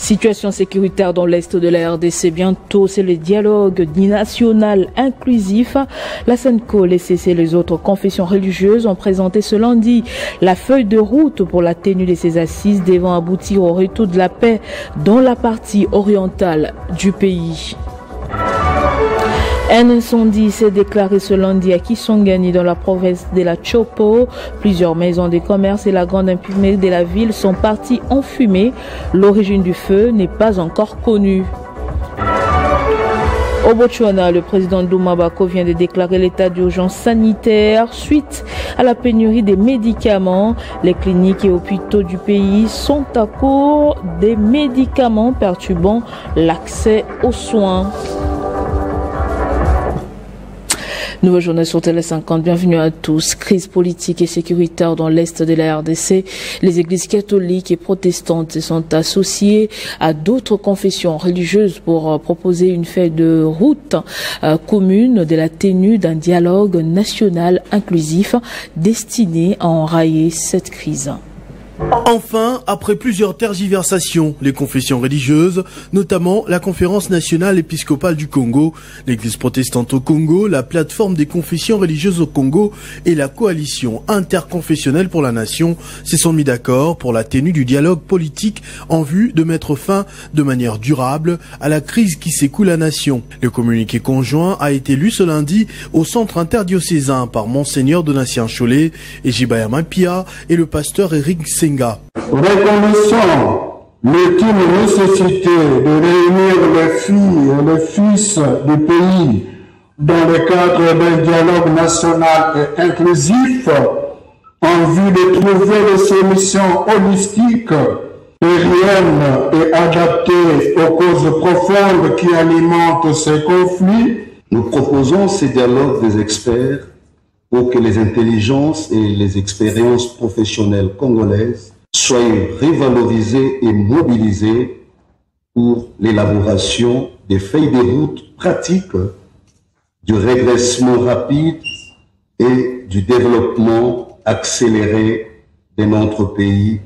Situation sécuritaire dans l'Est de la RDC. Bientôt, c'est le dialogue national inclusif. La SENCO, les CC et les autres confessions religieuses ont présenté ce lundi la feuille de route pour la tenue de ces assises devant aboutir au retour de la paix dans la partie orientale du pays. Un incendie s'est déclaré ce lundi à Kisangani dans la province de la Chopo. Plusieurs maisons de commerce et la grande imprimerie de la ville sont parties en fumée. L'origine du feu n'est pas encore connue. Au Botswana, le président Douma Bako vient de déclarer l'état d'urgence sanitaire suite à la pénurie des médicaments. Les cliniques et hôpitaux du pays sont à court des médicaments perturbant l'accès aux soins. Nouvelle journée sur Télé 50, bienvenue à tous. Crise politique et sécuritaire dans l'Est de la RDC. Les églises catholiques et protestantes sont associées à d'autres confessions religieuses pour proposer une feuille de route commune de la tenue d'un dialogue national inclusif destiné à enrayer cette crise. Enfin, après plusieurs tergiversations, les confessions religieuses, notamment la Conférence nationale épiscopale du Congo, l'Église protestante au Congo, la plateforme des confessions religieuses au Congo et la coalition interconfessionnelle pour la nation, se sont mis d'accord pour la tenue du dialogue politique en vue de mettre fin de manière durable à la crise qui secoue la nation. Le communiqué conjoint a été lu ce lundi au centre interdiocésain par Monseigneur Donatien Cholet et Jibaya Mapia et le pasteur Eric Senga. Reconnaissant l'ultime nécessité de réunir les filles et les fils du pays dans le cadre d'un dialogue national et inclusif en vue de trouver des solutions holistiques, pérennes et adaptées aux causes profondes qui alimentent ces conflits, nous proposons ces dialogues des experts pour que les intelligences et les expériences professionnelles congolaises soient revalorisées et mobilisées pour l'élaboration des feuilles de route pratiques du redressement rapide et du développement accéléré de notre pays.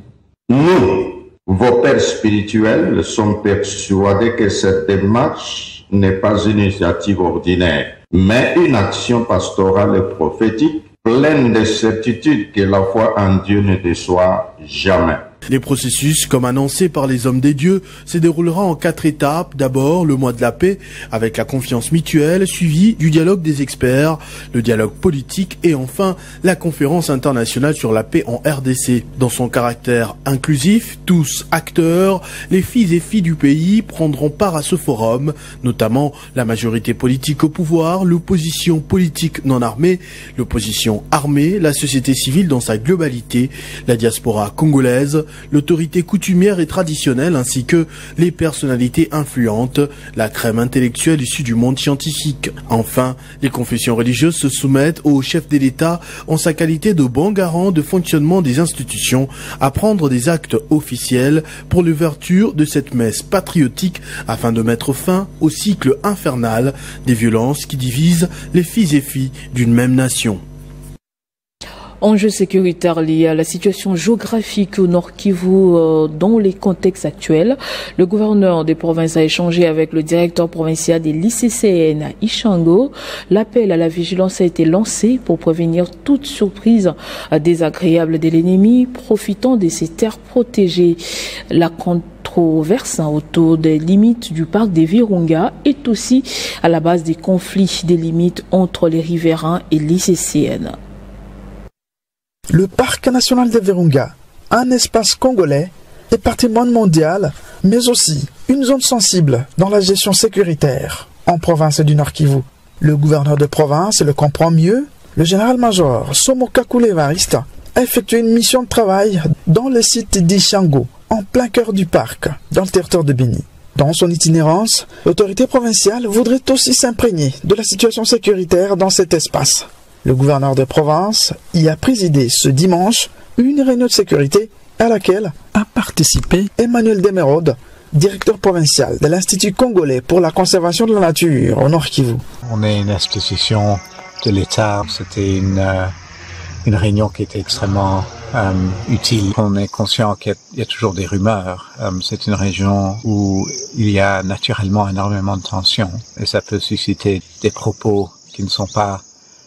Nous, vos pères spirituels, sommes persuadés que cette démarche n'est pas une initiative ordinaire, mais une action pastorale et prophétique pleine de certitude que la foi en Dieu ne déçoit jamais. Les processus, comme annoncé par les hommes des dieux, se déroulera en 4 étapes. D'abord, le mois de la paix, avec la confiance mutuelle, suivi du dialogue des experts, le dialogue politique et enfin la conférence internationale sur la paix en RDC. Dans son caractère inclusif, tous acteurs, les filles et filles du pays prendront part à ce forum, notamment la majorité politique au pouvoir, l'opposition politique non armée, l'opposition armée, la société civile dans sa globalité, la diaspora congolaise, l'autorité coutumière et traditionnelle ainsi que les personnalités influentes, la crème intellectuelle issue du monde scientifique. Enfin, les confessions religieuses se soumettent au chef de l'État en sa qualité de bon garant de fonctionnement des institutions à prendre des actes officiels pour l'ouverture de cette messe patriotique afin de mettre fin au cycle infernal des violences qui divisent les fils et filles d'une même nation. Enjeux sécuritaires liés à la situation géographique au Nord Kivu dans les contextes actuels. Le gouverneur des provinces a échangé avec le directeur provincial des l'ICCN à Ishango. L'appel à la vigilance a été lancé pour prévenir toute surprise désagréable de l'ennemi profitant de ces terres protégées. La controverse autour des limites du parc des Virunga est aussi à la base des conflits des limites entre les riverains et l'ICCN. Le parc national des Virunga, un espace congolais et patrimoine mondial, mais aussi une zone sensible dans la gestion sécuritaire en province du Nord Kivu. Le gouverneur de province le comprend mieux. Le général-major Somo Kakule Evariste a effectué une mission de travail dans le site d'Ishango, en plein cœur du parc, dans le territoire de Béni. Dans son itinérance, l'autorité provinciale voudrait aussi s'imprégner de la situation sécuritaire dans cet espace. Le gouverneur de province y a présidé ce dimanche une réunion de sécurité à laquelle a participé Emmanuel Demerode, directeur provincial de l'Institut congolais pour la conservation de la nature au Nord Kivu. On est une institution de l'État, c'était une une réunion qui était extrêmement utile. On est conscient qu'il y a toujours des rumeurs. C'est une région où il y a naturellement énormément de tensions et ça peut susciter des propos qui ne sont pas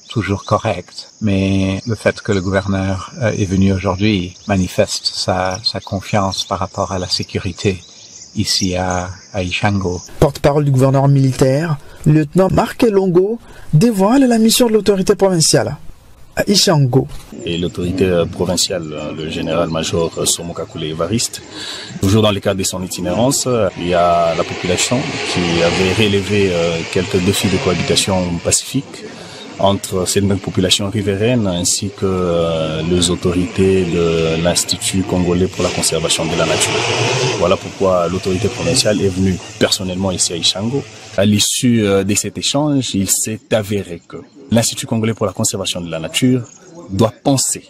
toujours corrects. Mais le fait que le gouverneur est venu aujourd'hui manifeste sa confiance par rapport à la sécurité ici à Ishango. Porte-parole du gouverneur militaire, le lieutenant Marc Elongo dévoile la mission de l'autorité provinciale à Ishango. Et l'autorité provinciale, le général-major Somokakule Evariste, toujours dans le cadre de son itinérance, il y a la population qui avait relevé quelques défis de cohabitation pacifique entre cette même population riveraine ainsi que les autorités de l'Institut congolais pour la conservation de la nature. Voilà pourquoi l'autorité provinciale est venue personnellement ici à Ishango. À l'issue de cet échange, il s'est avéré que l'Institut congolais pour la conservation de la nature doit penser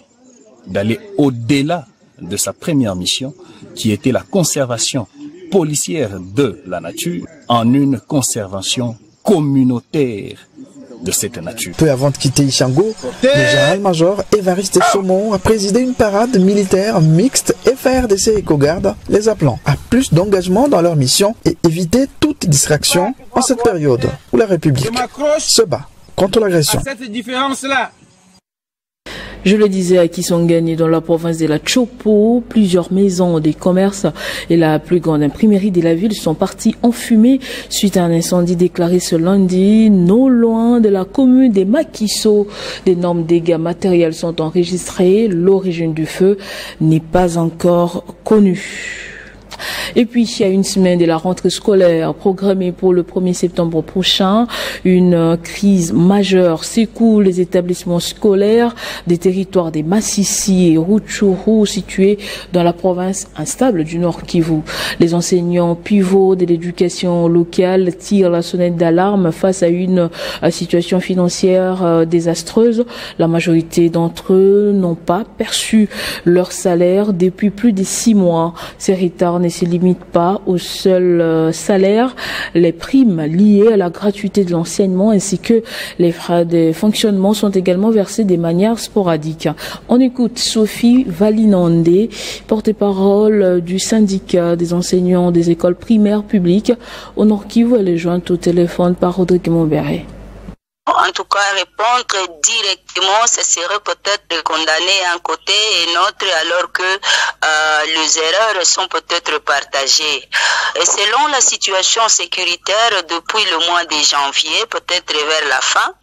d'aller au-delà de sa première mission, qui était la conservation policière de la nature, en une conservation communautaire de cette nature. Peu avant de quitter Ishango, le général-major Évariste Chaumont a présidé une parade militaire mixte FARDC et Cogarde, les appelant à plus d'engagement dans leur mission et éviter toute distraction en cette période où la République se bat contre l'agression. Je le disais, à Kisangani, dans la province de la Chopo, plusieurs maisons, des commerces et la plus grande imprimerie de la ville sont partis en fumée suite à un incendie déclaré ce lundi, non loin de la commune des Makiso. D'énormes dégâts matériels sont enregistrés. L'origine du feu n'est pas encore connue. Et puis, il y a une semaine de la rentrée scolaire programmée pour le 1er septembre prochain. Une crise majeure secoue les établissements scolaires des territoires des Massissi et Rutshuru situés dans la province instable du Nord Kivu. Les enseignants pivots de l'éducation locale tirent la sonnette d'alarme face à une situation financière désastreuse. La majorité d'entre eux n'ont pas perçu leur salaire depuis plus de 6 mois. Ces retards ne se limitent pas au seul salaire. Les primes liées à la gratuité de l'enseignement ainsi que les frais de fonctionnement sont également versés de manière sporadique. On écoute Sophie Valinande, porte-parole du syndicat des enseignants des écoles primaires publiques au Nord Kivu. Elle est jointe au téléphone par Rodrigue Mombéré. En tout cas, répondre directement, ce serait peut-être condamner un côté et l'autre, alors que les erreurs sont peut-être partagées. Et selon la situation sécuritaire depuis le mois de janvier, peut-être vers la fin,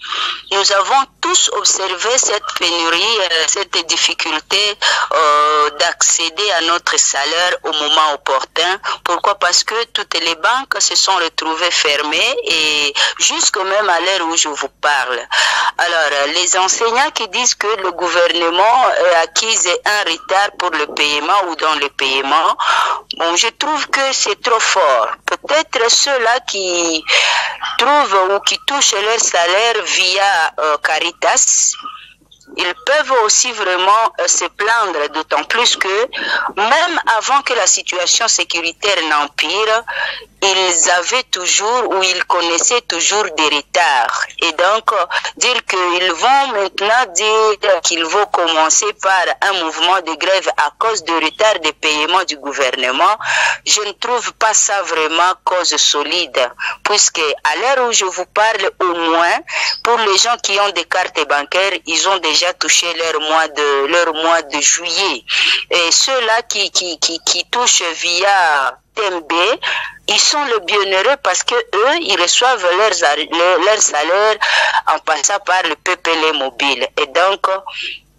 nous avons tous observé cette pénurie, cette difficulté d'accéder à notre salaire au moment opportun. Pourquoi? Parce que toutes les banques se sont retrouvées fermées et jusque même à l'heure où je vous parle. Alors, les enseignants qui disent que le gouvernement a acquis un retard pour le paiement ou dans le paiement, bon, je trouve que c'est trop fort. Peut-être ceux-là qui trouvent ou qui touchent leur salaire via Caritas, ils peuvent aussi vraiment se plaindre, d'autant plus que même avant que la situation sécuritaire n'empire, ils avaient toujours ou ils connaissaient toujours des retards. Et donc, dire qu'ils vont maintenant dire qu'ils vont commencer par un mouvement de grève à cause de retard de paiement du gouvernement, je ne trouve pas ça vraiment cause solide. Puisque à l'heure où je vous parle, au moins, pour les gens qui ont des cartes bancaires, ils ont déjà touché leur mois de juillet. Et ceux-là qui touchent via TMB, ils sont le bienheureux parce que eux, ils reçoivent leur salaire en passant par le PPL mobile. Et donc,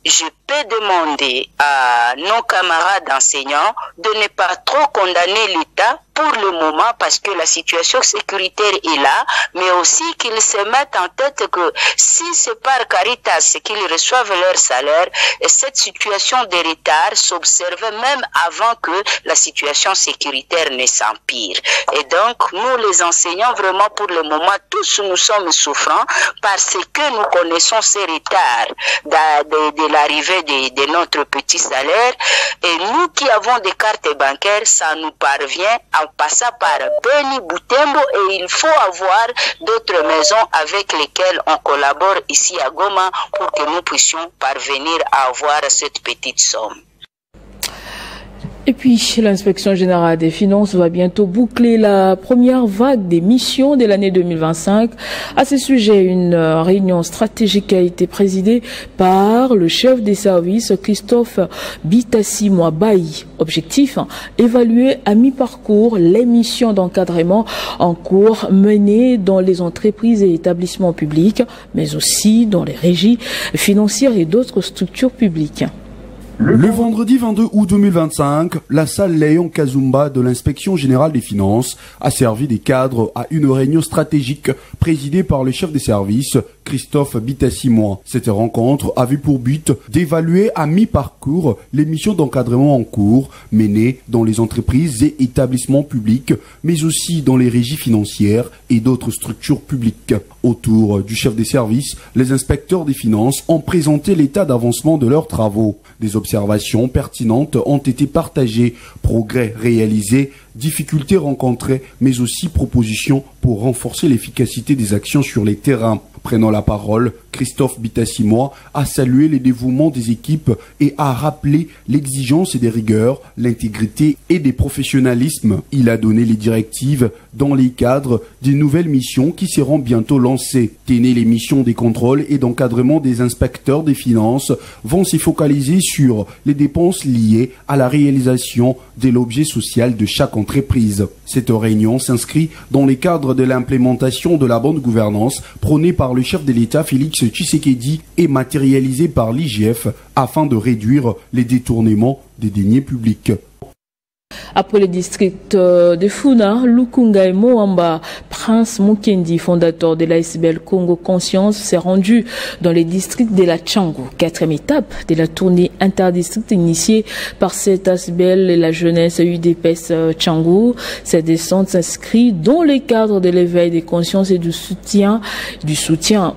je peux demander à nos camarades enseignants de ne pas trop condamner l'État pour le moment parce que la situation sécuritaire est là, mais aussi qu'ils se mettent en tête que si c'est par Caritas qu'ils reçoivent leur salaire, cette situation de retard s'observe même avant que la situation sécuritaire ne s'empire. Et donc, nous les enseignants, vraiment pour le moment, tous nous sommes souffrants parce que nous connaissons ces retards de l'arrivée de notre petit salaire. Et nous qui avons des cartes bancaires, ça nous parvient en passant par Beni, Butembo, et il faut avoir d'autres maisons avec lesquelles on collabore ici à Goma pour que nous puissions parvenir à avoir cette petite somme. Et puis, l'inspection générale des finances va bientôt boucler la première vague des missions de l'année 2025. À ce sujet, une réunion stratégique a été présidée par le chef des services, Christophe Bitassi-Mwabayi. Objectif, évaluer à mi-parcours les missions d'encadrement en cours menées dans les entreprises et établissements publics, mais aussi dans les régies financières et d'autres structures publiques. Le vendredi 22 août 2025, la salle Léon Kazumba de l'inspection générale des finances a servi des cadres à une réunion stratégique présidée par le chef des services, Christophe Bitassi-Mwa. Cette rencontre avait pour but d'évaluer à mi-parcours les missions d'encadrement en cours menées dans les entreprises et établissements publics, mais aussi dans les régies financières et d'autres structures publiques. Autour du chef des services, les inspecteurs des finances ont présenté l'état d'avancement de leurs travaux. Des observations pertinentes ont été partagées, progrès réalisés, difficultés rencontrées, mais aussi propositions pour renforcer l'efficacité des actions sur les terrains. Prenant la parole, Christophe Bitassi-Mwa a salué le dévouement des équipes et a rappelé l'exigence et des rigueurs, l'intégrité et des professionnalismes. Il a donné les directives dans les cadres des nouvelles missions qui seront bientôt lancées. Les missions des contrôles et d'encadrement des inspecteurs des finances vont se focaliser sur les dépenses liées à la réalisation de l'objet social de chaque entreprise. Cette réunion s'inscrit dans les cadres de l'implémentation de la bonne gouvernance prônée par le chef de l'État Félix Tshisekedi et matérialisée par l'IGF afin de réduire les détournements des deniers publics. Après les districts de Funa, Lukunga et Moamba, Prince Mukendi, fondateur de l'ASBL Congo Conscience, s'est rendu dans les districts de la Tchangu. Quatrième étape de la tournée interdistrict initiée par cette ASBL et la jeunesse UDPS Tchangu. Cette descente s'inscrit dans les cadres de l'éveil des consciences et du soutien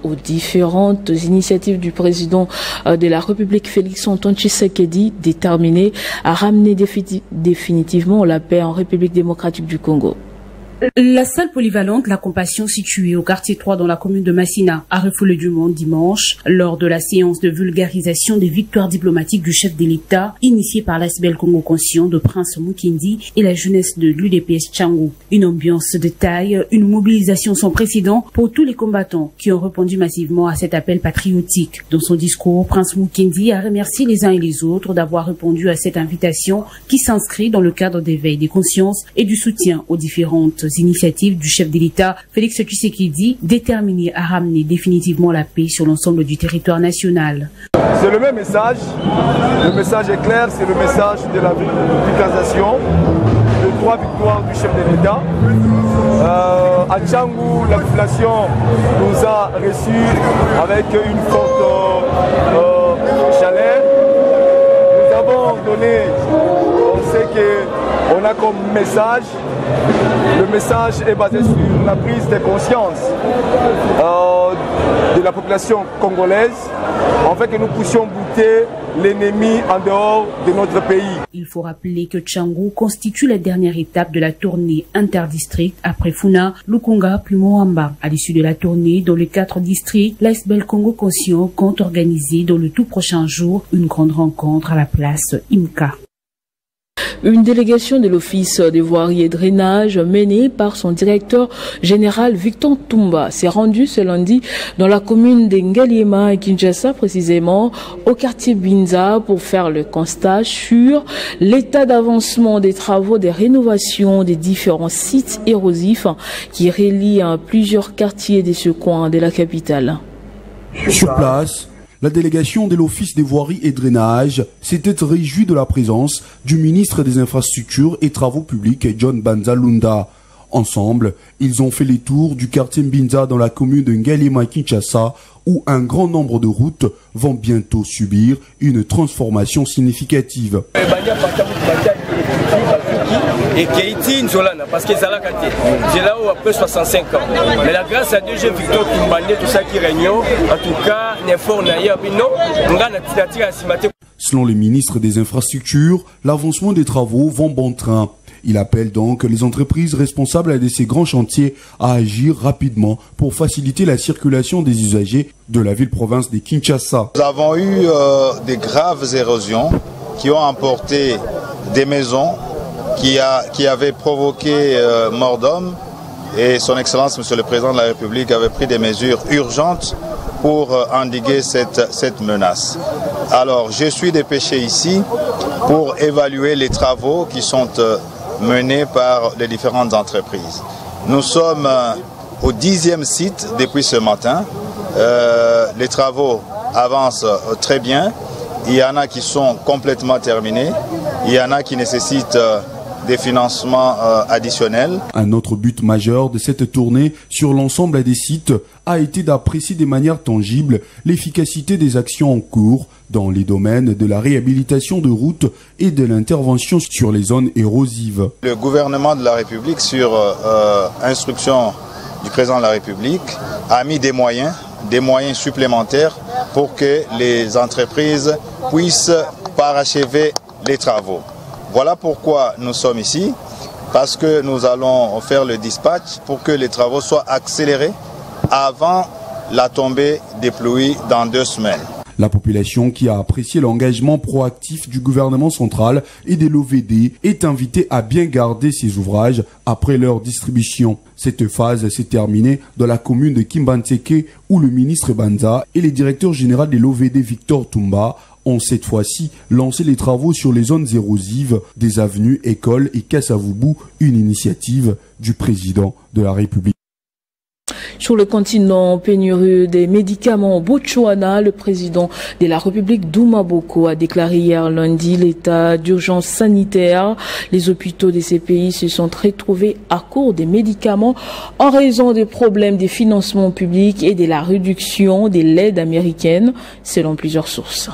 aux différentes initiatives du président de la République Félix Antoine Tshisekedi, déterminé à ramener définitivement la paix en République démocratique du Congo. La salle polyvalente La Compassion, située au quartier 3 dans la commune de Massina, a refoulé du monde dimanche lors de la séance de vulgarisation des victoires diplomatiques du chef de l'État initiée par l'ASBL Congo Conscient de Prince Mukendi et la jeunesse de l'UDPS Tchangu. Une ambiance de taille, une mobilisation sans précédent pour tous les combattants qui ont répondu massivement à cet appel patriotique. Dans son discours, Prince Mukendi a remercié les uns et les autres d'avoir répondu à cette invitation qui s'inscrit dans le cadre d'éveil des consciences et du soutien aux différentes initiatives du chef de l'État Félix Tshisekedi, déterminé à ramener définitivement la paix sur l'ensemble du territoire national. C'est le même message. Le message est clair, c'est le message de la vulgarisation de 3 victoires du chef de l'État. À Tchangu, la population nous a reçus avec une forte chaleur. Nous avons donné, on sait qu'on a comme message. Le message est basé sur la prise de conscience de la population congolaise, afin que nous puissions buter l'ennemi en dehors de notre pays. Il faut rappeler que Tchangu constitue la dernière étape de la tournée interdistrict après Funa, Lukunga puis Moamba. À l'issue de la tournée, dans les 4 districts, l'ASBL Congo Conscient compte organiser dans le tout prochain jour une grande rencontre à la place Imka. Une délégation de l'Office des voiries et drainage menée par son directeur général Victor Toumba s'est rendue ce lundi dans la commune de Ngaliema et Kinshasa, précisément au quartier Binza, pour faire le constat sur l'état d'avancement des travaux de rénovation des différents sites érosifs qui relient plusieurs quartiers de ce coin de la capitale. Sur place, la délégation de l'Office des voiries et drainage s'était réjouie de la présence du ministre des Infrastructures et Travaux publics, John Banzalunda. Ensemble, ils ont fait les tours du quartier Mbinza dans la commune de Ngaliema Kinshasa, où un grand nombre de routes vont bientôt subir une transformation significative. Et Keiti Nzolana, parce que Zala Kate, j'ai là où après 65 ans. Mais la grâce à Dieu, j'ai Victor Tumbandé, tout ça qui règne. En tout cas, n'effort n'a pas non, selon le ministre des Infrastructures, l'avancement des travaux vont bon train. Il appelle donc les entreprises responsables de ces grands chantiers à agir rapidement pour faciliter la circulation des usagers de la ville-province de Kinshasa. Nous avons eu des graves érosions qui ont emporté des maisons, qui avaient provoqué mort d'hommes, et son Excellence, Monsieur le Président de la République, avait pris des mesures urgentes pour endiguer cette menace. Alors, je suis dépêché ici pour évaluer les travaux qui sont menés par les différentes entreprises. Nous sommes au 10e site depuis ce matin. Les travaux avancent très bien. Il y en a qui sont complètement terminés. Il y en a qui nécessitent des financements additionnels. Un autre but majeur de cette tournée sur l'ensemble des sites a été d'apprécier de manière tangible l'efficacité des actions en cours dans les domaines de la réhabilitation de routes et de l'intervention sur les zones érosives. Le gouvernement de la République, sur instruction du président de la République, a mis des moyens supplémentaires pour que les entreprises puissent parachever les travaux. Voilà pourquoi nous sommes ici, parce que nous allons faire le dispatch pour que les travaux soient accélérés avant la tombée des pluies dans 2 semaines. La population, qui a apprécié l'engagement proactif du gouvernement central et de l'OVD, est invitée à bien garder ses ouvrages après leur distribution. Cette phase s'est terminée dans la commune de Kimbantseke, où le ministre Banza et le directeur général de l'OVD Victor Toumba ont cette fois-ci lancé les travaux sur les zones érosives des avenues École et Kassavubu, une initiative du président de la République. Sur le continent, pénurie des médicaments au Botswana, le président de la République Duma Boko a déclaré hier lundi l'état d'urgence sanitaire. Les hôpitaux de ces pays se sont retrouvés à court des médicaments en raison des problèmes des financements publics et de la réduction de l'aide américaine, selon plusieurs sources.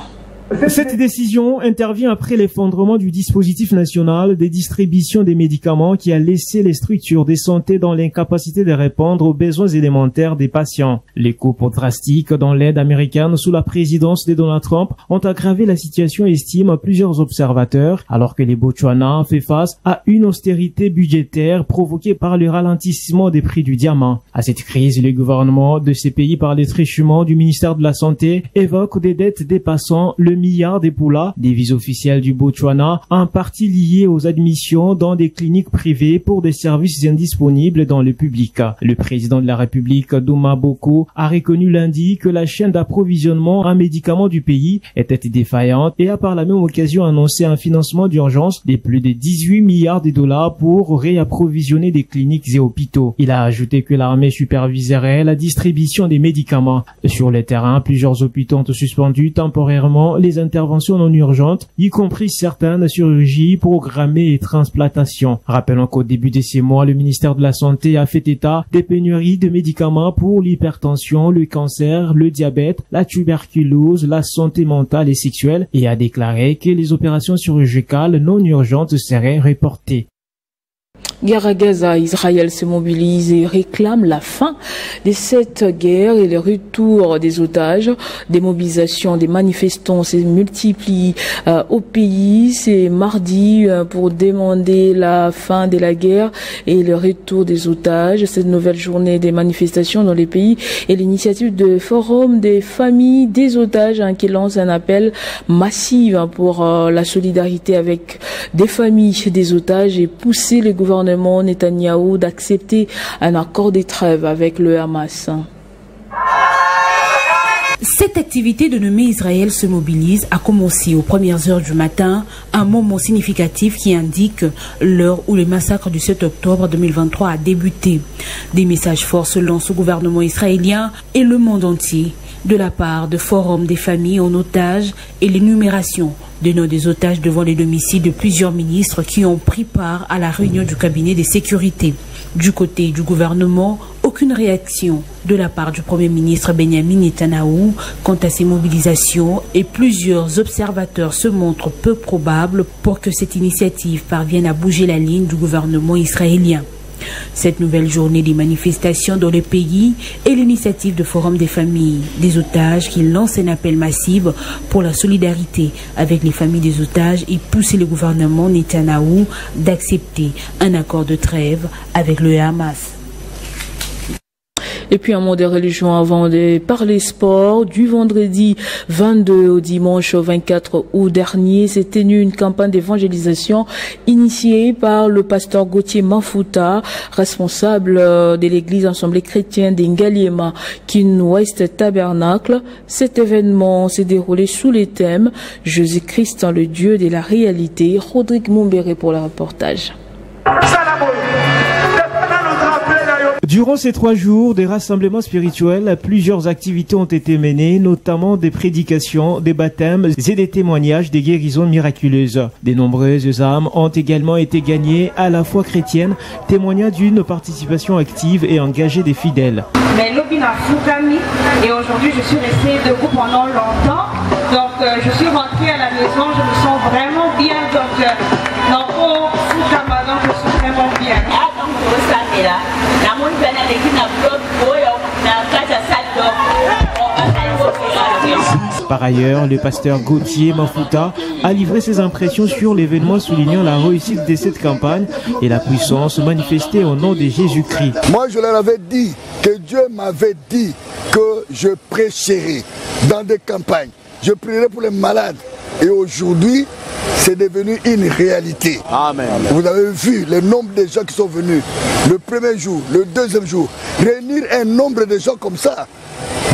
Cette décision intervient après l'effondrement du dispositif national de distribution des médicaments qui a laissé les structures de santé dans l'incapacité de répondre aux besoins élémentaires des patients. Les coupes drastiques dans l'aide américaine sous la présidence de Donald Trump ont aggravé la situation, estiment plusieurs observateurs, alors que les Botswana fait face à une austérité budgétaire provoquée par le ralentissement des prix du diamant. À cette crise, le gouvernement de ces pays, par les truchements du ministère de la Santé, évoque des dettes dépassant le milliard d'épaulas, devises officielles du Botswana, en partie liées aux admissions dans des cliniques privées pour des services indisponibles dans le public. Le président de la République, Duma Boko, a reconnu lundi que la chaîne d'approvisionnement en médicaments du pays était défaillante et a par la même occasion annoncé un financement d'urgence de plus de 18 milliards de dollars pour réapprovisionner des cliniques et hôpitaux. Il a ajouté que l'armée superviserait la distribution des médicaments. Sur le terrain, plusieurs hôpitaux ont suspendu temporairement les interventions non urgentes, y compris certaines chirurgies programmées et transplantations. Rappelons qu'au début de ces mois, le ministère de la Santé a fait état des pénuries de médicaments pour l'hypertension, le cancer, le diabète, la tuberculose, la santé mentale et sexuelle, et a déclaré que les opérations chirurgicales non urgentes seraient reportées. Guerre à Gaza, Israël se mobilise et réclame la fin de cette guerre et le retour des otages. Des mobilisations des manifestants se multiplient au pays. C'est mardi pour demander la fin de la guerre et le retour des otages. Cette nouvelle journée des manifestations dans les pays et l'initiative de Forum des familles des otages qui lance un appel massif pour la solidarité avec des familles des otages et pousser le gouvernement Netanyahou d'accepter un accord de trêve avec le Hamas. Cette activité de nommer Israël se mobilise a commencé aux premières heures du matin, un moment significatif qui indique l'heure où le massacre du 7 octobre 2023 a débuté. Des messages forts se lancent au gouvernement israélien et le monde entier, de la part de Forum des familles en otages et l'énumération des noms des otages devant les domiciles de plusieurs ministres qui ont pris part à la réunion du cabinet de sécurité. Du côté du gouvernement, aucune réaction de la part du Premier ministre Benjamin Netanyahou quant à ces mobilisations et plusieurs observateurs se montrent peu probables pour que cette initiative parvienne à bouger la ligne du gouvernement israélien. Cette nouvelle journée des manifestations dans le pays est l'initiative de Forum des familles des otages qui lance un appel massif pour la solidarité avec les familles des otages et pousser le gouvernement Netanyahou d'accepter un accord de trêve avec le Hamas. Et puis un mot de religion avant de parler sport. Du vendredi 22 au dimanche 24 août dernier, s'est tenue une campagne d'évangélisation initiée par le pasteur Gauthier Mafuta, responsable de l'église Assemblée chrétienne d'Ingaliema, Kin West Tabernacle. Cet événement s'est déroulé sous les thèmes Jésus-Christ, le Dieu de la réalité. Rodrigue Mumbere pour le reportage. Durant ces 3 jours, des rassemblements spirituels, plusieurs activités ont été menées, notamment des prédications, des baptêmes et des témoignages des guérisons miraculeuses. De nombreuses âmes ont également été gagnées à la foi chrétienne, témoignant d'une participation active et engagée des fidèles. Mais l'Obina Foukami, et aujourd'hui je suis restée debout pendant longtemps, donc je suis rentrée à la maison, je me sens vraiment bien, donc je suis vraiment bien. Par ailleurs, le pasteur Gauthier Mafuta a livré ses impressions sur l'événement, soulignant la réussite de cette campagne et la puissance manifestée au nom de Jésus-Christ. Moi, je leur avais dit que Dieu m'avait dit que je prêcherai dans des campagnes. Je prierai pour les malades. Et aujourd'hui, c'est devenu une réalité. Amen. Vous avez vu le nombre de gens qui sont venus le premier jour, le deuxième jour. Réunir un nombre de gens comme ça.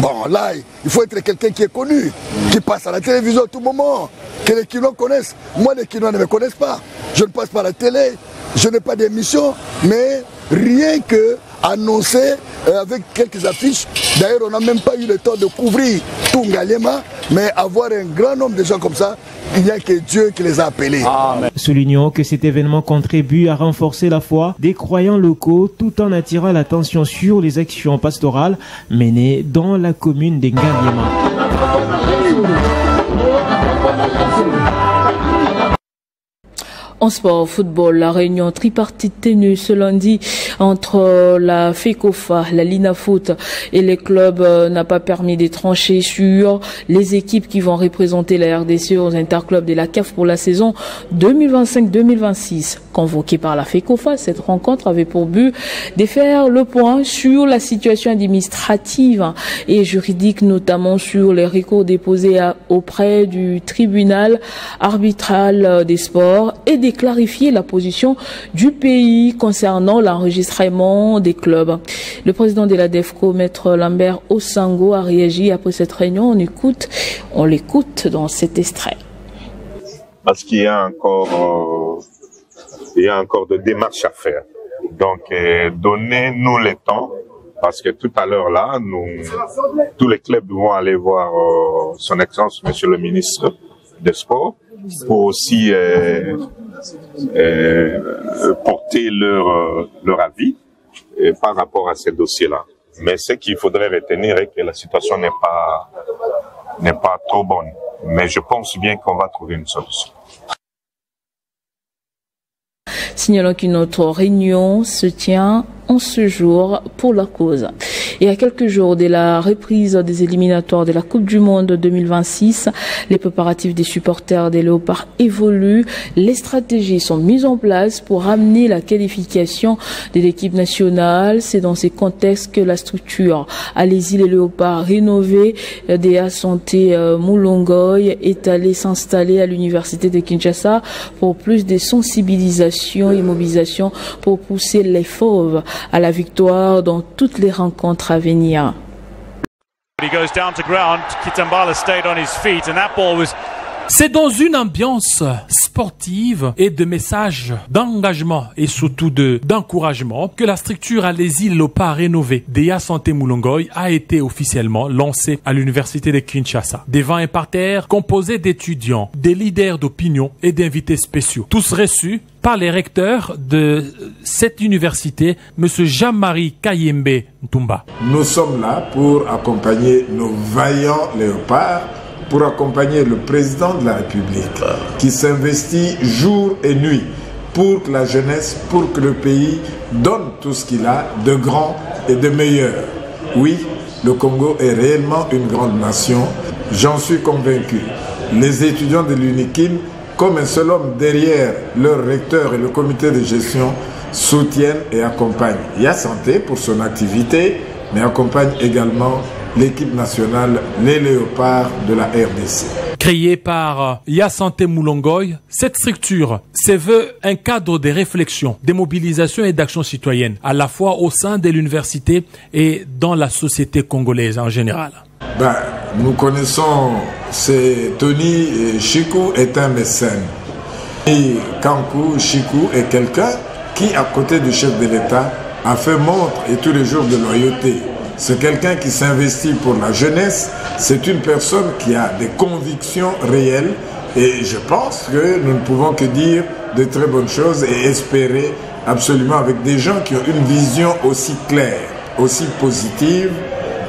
Bon, là, il faut être quelqu'un qui est connu, qui passe à la télévision à tout moment, que les Kinois connaissent. Moi, les Kinois ne me connaissent pas. Je ne passe pas à la télé, je n'ai pas d'émission, mais rien que annoncer avec quelques affiches. D'ailleurs, on n'a même pas eu le temps de couvrir tout Ngaliema, mais avoir un grand nombre de gens comme ça, il n'y a que Dieu qui les a appelés. Amen. Soulignons que cet événement contribue à renforcer la foi des croyants locaux tout en attirant l'attention sur les actions pastorales menées dans la commune d'Ngaliema. En sport, football, la réunion tripartite tenue ce lundi entre la FECOFA, la Linafoot et les clubs n'a pas permis de trancher sur les équipes qui vont représenter la RDC aux interclubs de la CAF pour la saison 2025-2026. Convoquée par la FECOFA, cette rencontre avait pour but de faire le point sur la situation administrative et juridique, notamment sur les recours déposés auprès du tribunal arbitral des sports et de clarifier la position du pays concernant l'enregistrement des clubs. Le président de la DEFCO, Maître Lambert Osango, a réagi après cette réunion. On l'écoute dans cet extrait. Parce qu'il y a encore de démarches à faire. Donc, donnez-nous le temps, parce que tout à l'heure là, tous les clubs vont aller voir son Excellence, Monsieur le Ministre des Sports, pour aussi porter leur avis par rapport à ces dossiers-là. Mais ce qu'il faudrait retenir est que la situation n'est pas trop bonne. Mais je pense bien qu'on va trouver une solution. Signalons qu'une autre réunion se tient en ce jour pour la cause. Et à quelques jours de la reprise des éliminatoires de la Coupe du Monde 2026, les préparatifs des supporters des Léopards évoluent. Les stratégies sont mises en place pour ramener la qualification de l'équipe nationale. C'est dans ces contextes que la structure Allez-y les Léopards rénovée des Santé Mulongoy est allée s'installer à l'université de Kinshasa pour plus de sensibilisation et mobilisation pour pousser les fauves à la victoire dans toutes les rencontres à venir. C'est dans une ambiance sportive et de messages d'engagement et surtout d'encouragement que la structure Allez-y Léopards rénovée d'EA Santé Mulongoy a été officiellement lancée à l'université de Kinshasa. Devant un parterre composé d'étudiants, des leaders d'opinion et d'invités spéciaux, tous reçus par les recteurs de cette université, M. Jean-Marie Kayembe Ntumba. Nous sommes là pour accompagner nos vaillants léopards, pour accompagner le président de la République qui s'investit jour et nuit pour que la jeunesse, pour que le pays donne tout ce qu'il a de grand et de meilleur. Oui, le Congo est réellement une grande nation, j'en suis convaincu. Les étudiants de l'UNIKIN, comme un seul homme derrière leur recteur et le comité de gestion, soutiennent et accompagnent Yasanté pour son activité, mais accompagnent également l'équipe nationale, les Léopards de la RDC. Créée par Yasanté Moulongoy, cette structure se veut un cadre de réflexion, de mobilisation et d'action citoyenne, à la fois au sein de l'université et dans la société congolaise en général. Nous connaissons, c'est Tony Chikou est un mécène. Et Kankou Chikou est quelqu'un qui, à côté du chef de l'État, a fait montre et tous les jours de loyauté. C'est quelqu'un qui s'investit pour la jeunesse, c'est une personne qui a des convictions réelles et je pense que nous ne pouvons que dire de très bonnes choses et espérer absolument avec des gens qui ont une vision aussi claire, aussi positive,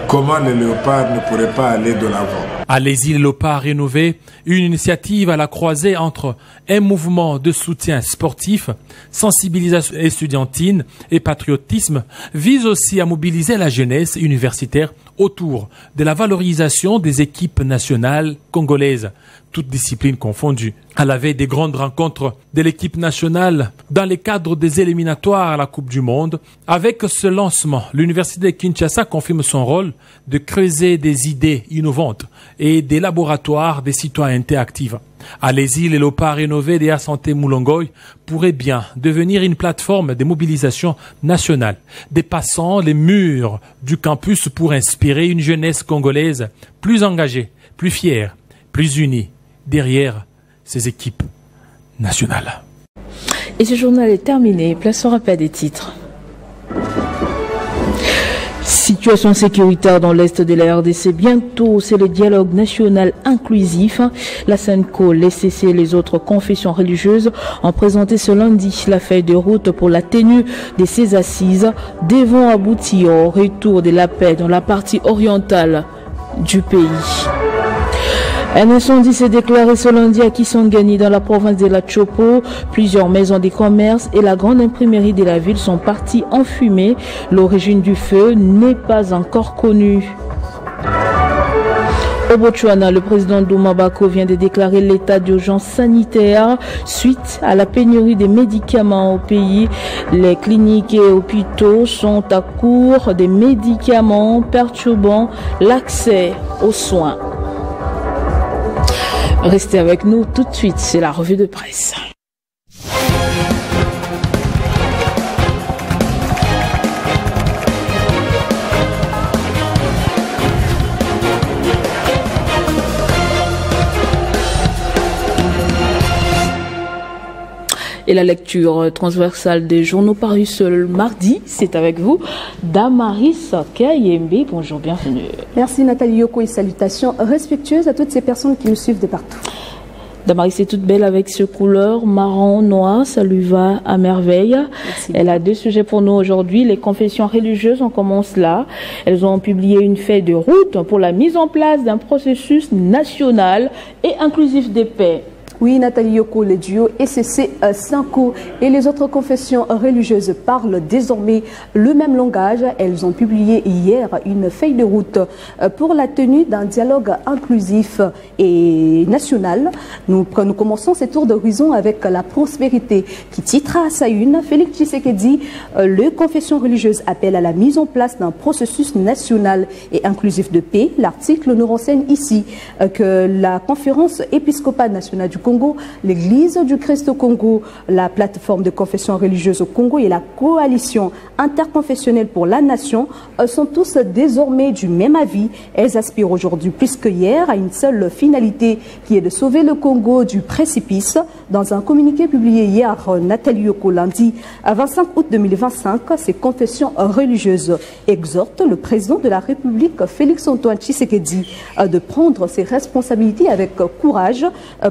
comment les Léopards ne pourraient pas aller de l'avant. Allez-y les Léopards rénovés, une initiative à la croisée entre un mouvement de soutien sportif, sensibilisation estudiantine et patriotisme, vise aussi à mobiliser la jeunesse universitaire autour de la valorisation des équipes nationales congolaises, toutes disciplines confondues. À la veille des grandes rencontres de l'équipe nationale dans le cadre des éliminatoires à la Coupe du Monde, avec ce lancement, l'Université de Kinshasa confirme son rôle de creuser des idées innovantes et des laboratoires des citoyennetés actives. Allez-y, les Léopards rénovés de Yasanté Moulongoy pourraient bien devenir une plateforme de mobilisation nationale, dépassant les murs du campus pour inspirer une jeunesse congolaise plus engagée, plus fière, plus unie derrière ces équipes nationales. Et ce journal est terminé. Place au rappel des titres. Situation sécuritaire dans l'Est de la RDC. Bientôt, c'est le dialogue national inclusif. La SENCO, les CC et les autres confessions religieuses ont présenté ce lundi la feuille de route pour la tenue de ces assises devant aboutir au retour de la paix dans la partie orientale du pays. Un incendie s'est déclaré ce lundi à Kisangani dans la province de la Chopo. Plusieurs maisons de commerce et la grande imprimerie de la ville sont parties en fumée. L'origine du feu n'est pas encore connue. Au Botswana, le président Douma Bako vient de déclarer l'état d'urgence sanitaire suite à la pénurie des médicaments au pays. Les cliniques et hôpitaux sont à court des médicaments perturbant l'accès aux soins. Restez avec nous tout de suite, c'est la revue de presse. Et la lecture transversale des journaux parus ce mardi, c'est avec vous, Damaris Kayembe. Bonjour, bienvenue. Merci Nathalie Yoko et salutations respectueuses à toutes ces personnes qui nous suivent de partout. Damaris est toute belle avec ce couleur marron noir, ça lui va à merveille. Merci. Elle a deux sujets pour nous aujourd'hui. Les confessions religieuses, on commence là. Elles ont publié une feuille de route pour la mise en place d'un processus national et inclusif de paix. Oui, Nathalie Yoko, le duo SCC Sanko et les autres confessions religieuses parlent désormais le même langage. Elles ont publié hier une feuille de route pour la tenue d'un dialogue inclusif et national. Nous commençons ce tour d'horizon avec la prospérité qui titre à sa une. Félix Tshisekedi, les confessions religieuses appellent à la mise en place d'un processus national et inclusif de paix. L'article nous renseigne ici que la conférence épiscopale nationale du Congo, l'Église du Christ au Congo, la plateforme de confession religieuse au Congo et la coalition interconfessionnelle pour la nation sont tous désormais du même avis. Elles aspirent aujourd'hui plus que hier à une seule finalité qui est de sauver le Congo du précipice. Dans un communiqué publié hier, Nathalie Yoko lundi, à 25 août 2025, ces confessions religieuses exhortent le président de la République, Félix Antoine Tshisekedi, de prendre ses responsabilités avec courage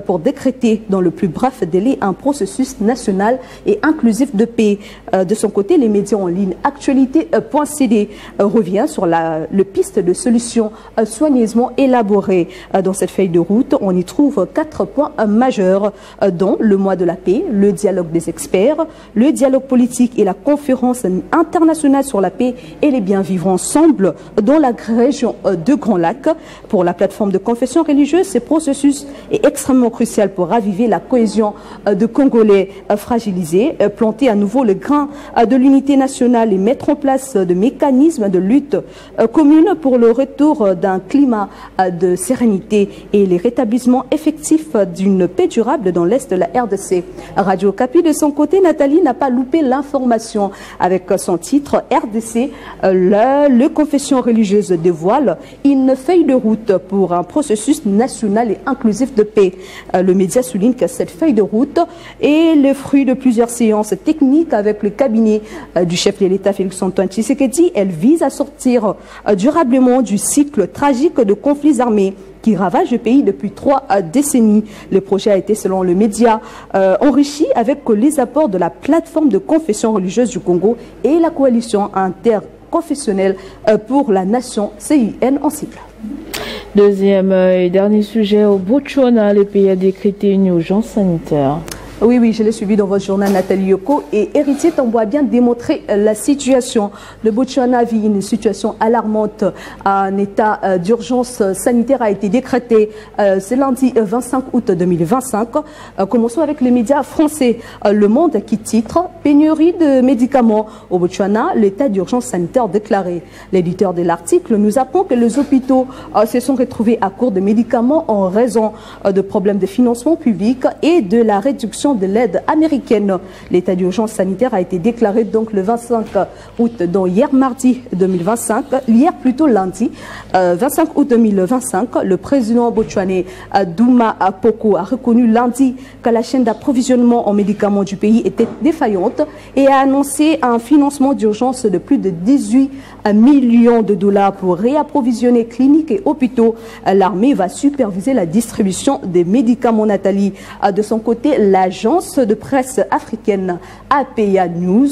pour décréter décréter dans le plus bref délai un processus national et inclusif de paix. De son côté, les médias en ligne actualité.cd revient sur le piste de solutions soigneusement élaborées. Dans cette feuille de route, on y trouve 4 points majeurs, dont le mois de la paix, le dialogue des experts, le dialogue politique et la conférence internationale sur la paix et les biens vivre ensemble dans la région de Grand Lac. Pour la plateforme de confession religieuse, ce processus est extrêmement crucial pour raviver la cohésion de Congolais fragilisés, planter à nouveau le grain de l'unité nationale et mettre en place de mécanismes de lutte commune pour le retour d'un climat de sérénité et les rétablissements effectifs d'une paix durable dans l'Est de la RDC. Radio Okapi, de son côté, Nathalie n'a pas loupé l'information avec son titre RDC, le confession religieuse dévoile une feuille de route pour un processus national et inclusif de paix. Le média souligne que cette feuille de route est le fruit de plusieurs séances techniques avec le cabinet du chef de l'État Félix-Antoine Tshisekedi. Elle vise à sortir durablement du cycle tragique de conflits armés qui ravage le pays depuis 3 décennies. Le projet a été, selon le média, enrichi avec les apports de la plateforme de confession religieuse du Congo et la coalition interconfessionnelle pour la nation CIN en sigle. Deuxième et dernier sujet, au Botswana, le pays a décrété une urgence sanitaire. Oui, je l'ai suivi dans votre journal, Nathalie Yoko. Et Héritier Tambo a bien démontré la situation. Le Botswana vit une situation alarmante. Un état d'urgence sanitaire a été décrété ce lundi 25 août 2025. Commençons avec les médias français. Le Monde qui titre « Pénurie de médicaments au Botswana, l'état d'urgence sanitaire déclaré ». L'éditeur de l'article nous apprend que les hôpitaux se sont retrouvés à court de médicaments en raison de problèmes de financement public et de la réduction de l'aide américaine. L'état d'urgence sanitaire a été déclaré donc le 25 août, donc hier mardi 2025, hier plutôt lundi 25 août 2025. Le président botswanais Douma Poko a reconnu lundi que la chaîne d'approvisionnement en médicaments du pays était défaillante et a annoncé un financement d'urgence de plus de 18 millions de dollars pour réapprovisionner cliniques et hôpitaux. L'armée va superviser la distribution des médicaments. Nathalie, de son côté, l'agence de presse africaine APA News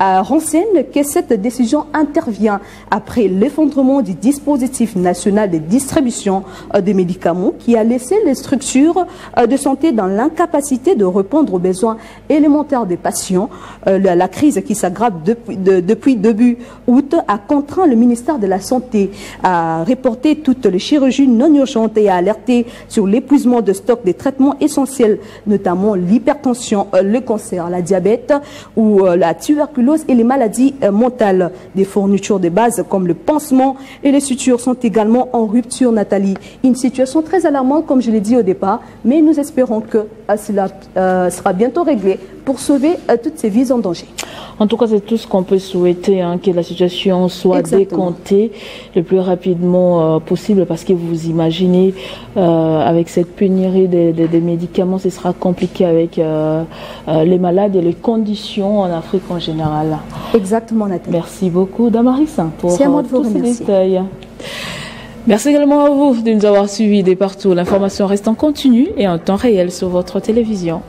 renseigne que cette décision intervient après l'effondrement du dispositif national de distribution des médicaments qui a laissé les structures de santé dans l'incapacité de répondre aux besoins élémentaires des patients. La crise qui s'aggrave depuis début août a contraint le ministère de la Santé à reporter toutes les chirurgies non urgentes et à alerter sur l'épuisement de stock des traitements essentiels, notamment l'hypertension, le cancer, la diabète ou la tuberculose et les maladies mentales. Des fournitures de base comme le pansement et les sutures sont également en rupture, Nathalie. Une situation très alarmante, comme je l'ai dit au départ, mais nous espérons que cela sera bientôt réglé pour sauver toutes ces vies en danger. En tout cas, c'est tout ce qu'on peut souhaiter, que la situation soit décomptée le plus rapidement possible, parce que vous imaginez, avec cette pénurie des médicaments, ce sera compliqué avec les malades et les conditions en Afrique en général. Exactement, Nathalie. Merci beaucoup, Damaris, pour tous ces détails. Merci également à vous de nous avoir suivis de partout. L'information reste en continu et en temps réel sur votre télévision.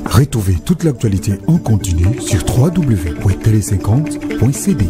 Retrouvez toute l'actualité en continu sur www.tele50.cd.